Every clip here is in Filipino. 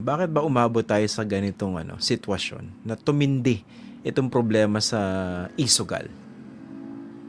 bakit ba umabot tayo sa ganitong sitwasyon na tumindi itong problema sa isugal?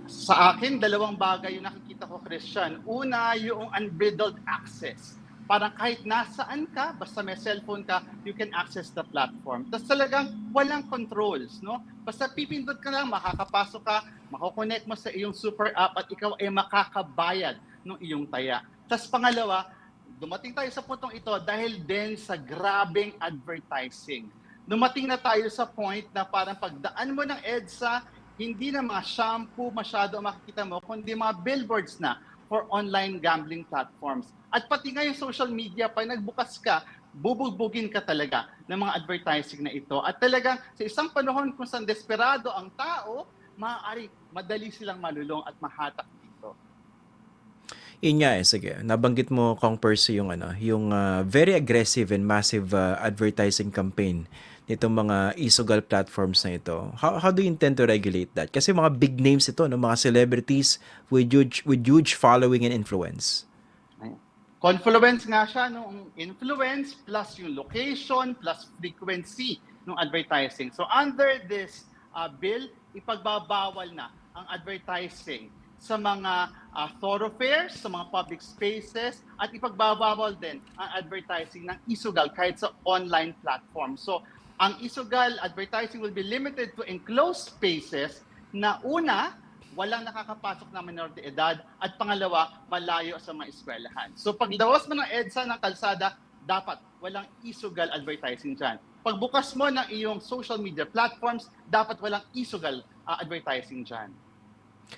Sa akin, dalawang bagay yung nakikita ko, Christian. Una, yung unbridled access. Parang kahit nasaan ka, basta may cellphone ka, you can access the platform. Tapos talagang walang controls, no? Basta pipindot ka lang, makakapasok ka, makokonect mo sa iyong super app at ikaw ay makakabayad ng iyong taya. Tapos pangalawa, dumating tayo sa puntong ito dahil din sa grabing advertising. Dumating na tayo sa point na parang pagdaan mo ng EDSA, hindi na mga shampoo masyado ang makikita mo, kundi mga billboards na for online gambling platforms. At pati nga yung social media, pag nagbukas ka, bubugbugin ka talaga ng mga advertising na ito. At talagang sa isang panahon kung saan desperado ang tao, maaari madali silang malulong at mahatak dito. Yun nga sige. Nabanggit mo, Kong Percy, yung very aggressive and massive advertising campaign nitong mga isugal platforms na ito. How do you intend to regulate that? Kasi mga big names ito, no? Mga celebrities with huge following and influence. Confluence nga siya, no? Influence plus yung location plus frequency ng advertising. So under this bill, ipagbabawal na ang advertising sa mga thoroughfares, sa mga public spaces, at ipagbabawal din ang advertising ng isugal kahit sa online platform. So ang isugal advertising will be limited to enclosed spaces na una, walang nakakapasok na minor de edad, at pangalawa, malayo sa mga eskwelahan. So pagdawas mo ng EDSA ng kalsada, dapat walang isugal advertising dyan. Pagbukas mo ng iyong social media platforms, dapat walang isugal advertising dyan.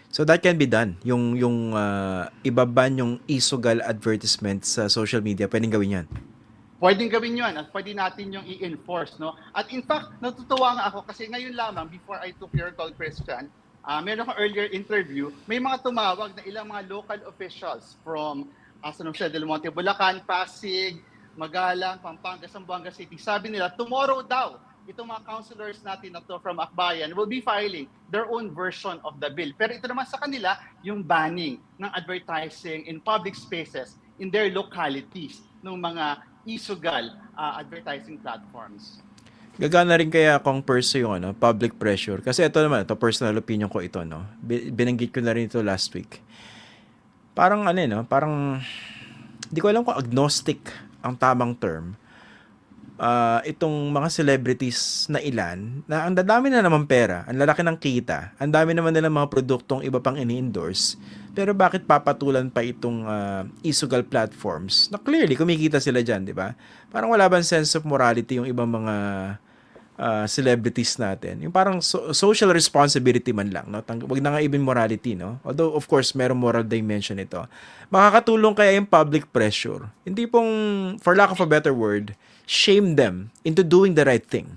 So that can be done. Yung ibaban yung isugal advertisement sa social media, pwedeng gawin yan. Pwedeng gawin yun at pwede natin yung i-enforce. No? At in fact, natutuwa nga ako kasi ngayon lamang, before I took your call, Christian, meron akong earlier interview, may mga tumawag na ilang mga local officials from San Jose del Monte, Bulacan, Pasig, Magalang, Pampanga, Zamboanga City. Sabi nila, tomorrow daw, itong mga councilors natin na to from Akbayan will be filing their own version of the bill. Pero ito naman sa kanila, yung banning ng advertising in public spaces in their localities ng mga isugal advertising platforms. Gagana rin kaya kung Percy yung public pressure. Kasi ito naman, ito personal opinion ko ito, no? Binanggit ko na rin ito last week. Parang parang di ko alam kung agnostic ang tamang term. Itong mga celebrities na ilan, na ang dadami na naman pera, ang lalaki ng kita, ang dami naman nilang mga produktong iba pang ini-endorse, pero bakit papatulan pa itong isugal platforms na clearly kumikita sila dyan, di ba? Parang wala bang sense of morality yung ibang mga celebrities natin? Yung parang social responsibility man lang, no? Wag na nga even morality, no? Although, of course, merong moral dimension ito. Makakatulong kaya yung public pressure. Hindi pong, for lack of a better word, shame them into doing the right thing.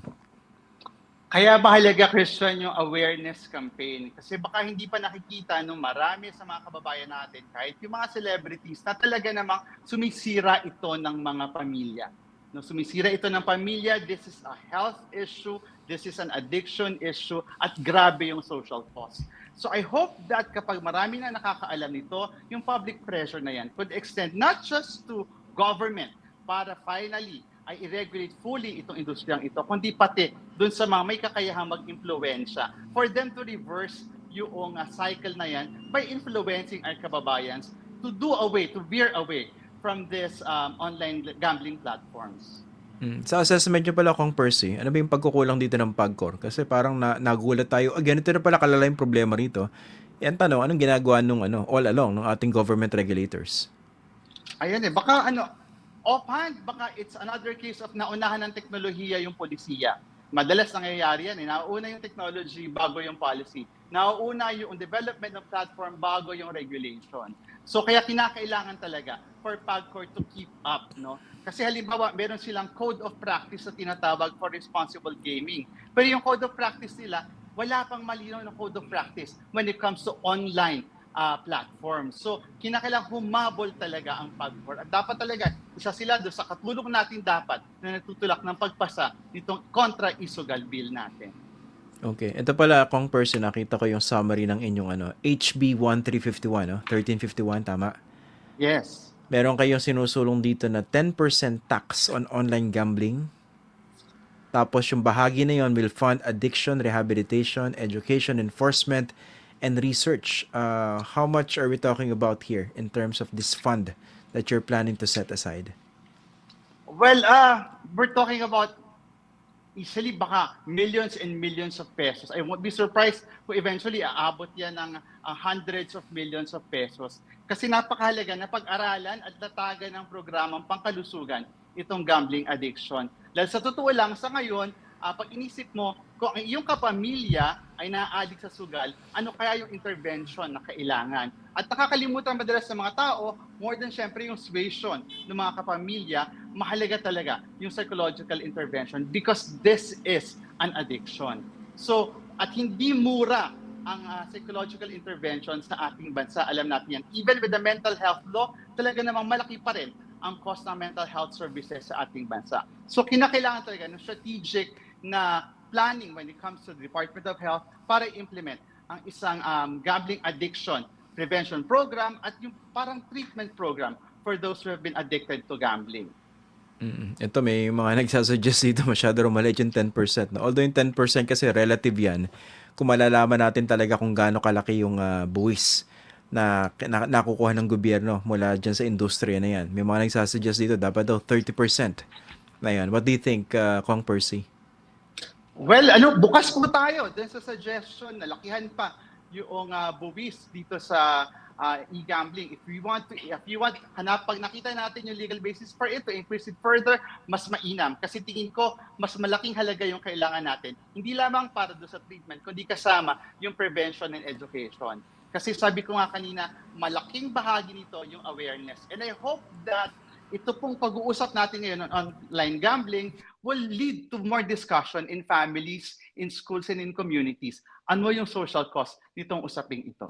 Kaya mahalaga, Christian, yung awareness campaign. Kasi baka hindi pa nakikita ng marami sa mga kababayan natin, kahit yung mga celebrities, na talaga namang sumisira ito ng mga pamilya. No, sumisira ito ng pamilya, this is a health issue, this is an addiction issue, at grabe yung social cost. So I hope that kapag marami na nakakaalam nito, yung public pressure na yan could extend not just to government para finally ay i-regulate fully itong industriyang ito, kundi pati dun sa mga may kakayahang mag-impluensya for them to reverse yung cycle na yan by influencing our kababayans to veer away from this online gambling platforms. Sa assessment nyo pala, Kong Percy, ano ba yung pagkukulang dito ng PAGCOR? Kasi parang nagulat tayo, ganito na pala kalala yung problema rito. Yan tanong, anong ginagawa nung all along ng ating government regulators? Ayan baka offhand, baka it's another case of naunahan ng teknolohiya yung polisiya. Madalas nangyayari yan. Nauna yung technology bago yung policy. Nauna yung development ng platform bago yung regulation. So kaya kinakailangan talaga for PAGCOR to keep up. No? Kasi halimbawa, meron silang code of practice na tinatawag for responsible gaming. Pero yung code of practice nila, wala pang malinaw na code of practice when it comes to online platform. So, kinakailangan humabol talaga ang PAGCOR. At dapat talaga, isa sila doon sa katulong natin dapat na natutulak ng pagpasa nitong kontra-isugal bill natin. Okay. Ito pala, Kong Percy, nakita ko yung summary ng inyong HB 1351, no? 1351, tama? Yes. Meron kayong sinusulong dito na 10% tax on online gambling. Tapos yung bahagi na yon will fund addiction, rehabilitation, education, enforcement, and research. How much are we talking about here in terms of this fund that you're planning to set aside? Well, we're talking about easily baka millions and millions of pesos. I won't be surprised kung eventually aabot yan ng hundreds of millions of pesos. Kasi napakahalaga na pag-aralan at latagan ng programang pangkalusugan itong gambling addiction. Dahil sa totoo lang, sa ngayon, pag inisip mo, kung ang iyong kapamilya ay na-addict sa sugal, ano kaya yung intervention na kailangan? At nakakalimutan madalas sa mga tao, more than syempre yung situation ng mga kapamilya, mahalaga talaga yung psychological intervention because this is an addiction. So, at hindi mura ang psychological intervention sa ating bansa. Alam natin yan. Even with the mental health law, talaga namang malaki pa rin ang cost ng mental health services sa ating bansa. So, kinakailangan talaga ng strategic na planning when it comes to the Department of Health para implement ang isang gambling addiction prevention program at yung parang treatment program for those who have been addicted to gambling. Ito may mga nagsasuggest dito masyado rumalit yung 10%. No? Although yung 10% kasi relative yan, kung malalaman natin talaga kung gaano kalaki yung buwis na nakukuha ng gobyerno mula dyan sa industriya na yan. May mga nagsasuggest dito, dapat daw 30% na yan. What do you think, Kong Percy? Well, bukas po tayo dun sa suggestion na lakihan pa yung buwis dito sa e-gambling. If you want, pag nakita natin yung legal basis for it, to increase it further, mas mainam. Kasi tingin ko, mas malaking halaga yung kailangan natin. Hindi lamang para doon sa treatment, kundi kasama yung prevention and education. Kasi sabi ko nga kanina, malaking bahagi nito yung awareness. And I hope that ito pong pag-uusap natin ngayon on online gambling will lead to more discussion in families, in schools, and in communities. Ano yung social cost nitong usaping ito?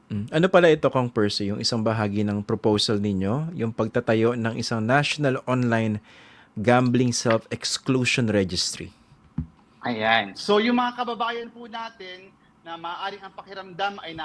Ano pala ito, Kong Percy, yung isang bahagi ng proposal ninyo, yung pagtatayo ng isang National Online Gambling Self-Exclusion Registry? Ayan. So yung mga kababayan po natin na maaaring ang pakiramdam ay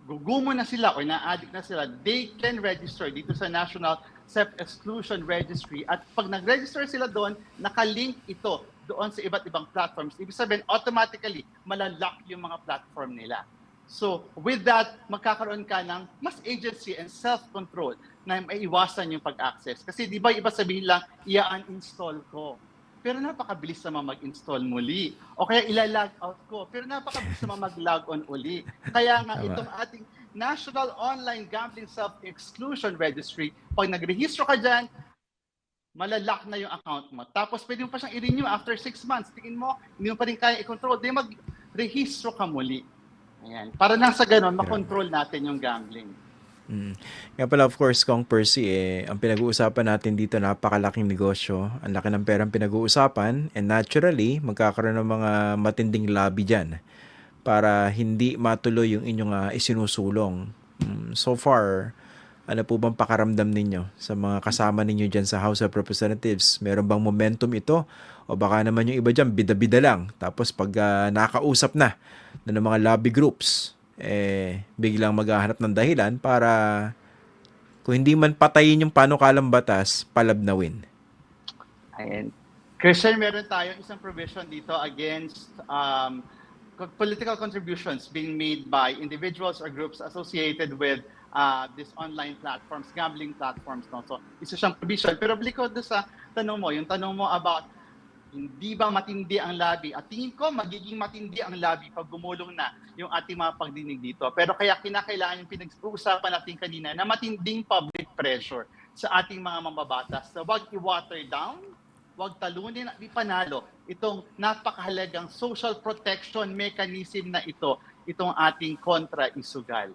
gugumo na sila o na-addict na sila, they can register dito sa National Self-Exclusion Registry. At pag nag-register sila doon, nakalink ito doon sa iba't ibang platforms. Ibig sabihin, automatically, malalock yung mga platform nila. So, with that, magkakaroon ka ng mas agency and self-control na maiwasan yung pag-access. Kasi di ba iba sabihin lang, i-uninstall ko. Pero napakabilis naman mag-install muli. O kaya ila-log out ko. Pero napakabilis naman mag-log on uli. Kaya nga itong ating National Online Gambling Self-Exclusion Registry, pag nagrehistro ka dyan, malalock na yung account mo. Tapos pwede mo pa siyang i-renew after 6 months. Tingin mo, hindi mo pa rin kaya i-control. Di mag-rehistro ka muli. Ayan. Para nang sa ganun, makontrol natin yung gambling. Nga pala, of course, Kong Percy, ang pinag-uusapan natin dito, napakalaking negosyo. Ang laki ng perang pinag-uusapan. And naturally, magkakaroon ng mga matinding lobby dyan para hindi matuloy yung inyong isinusulong. So far, ano po bang pakaramdam ninyo sa mga kasama ninyo dyan sa House of Representatives? Meron bang momentum ito? O baka naman yung iba dyan, bida-bida lang. Tapos pag nakausap na ng mga lobby groups, biglang maghahanap ng dahilan para kung hindi man patayin yung panukalang batas, palabnawin. Ayan. Christian, meron tayong isang provision dito against political contributions being made by individuals or groups associated with these online platforms, gambling platforms. No? So, isa siyang provision. Pero balik ko doon sa tanong mo, yung tanong mo about hindi ba matindi ang lobby? At tingin ko, magiging matindi ang lobby pag gumulong na yung ating mga pagdinig dito. Pero kaya kinakailangan yung pinag-uusapan natin kanina na matinding public pressure sa ating mga mambabatas. So, wag i-water down, wag talunin at ipanalo itong napakahalagang social protection mechanism na ito, itong ating kontra-isugal.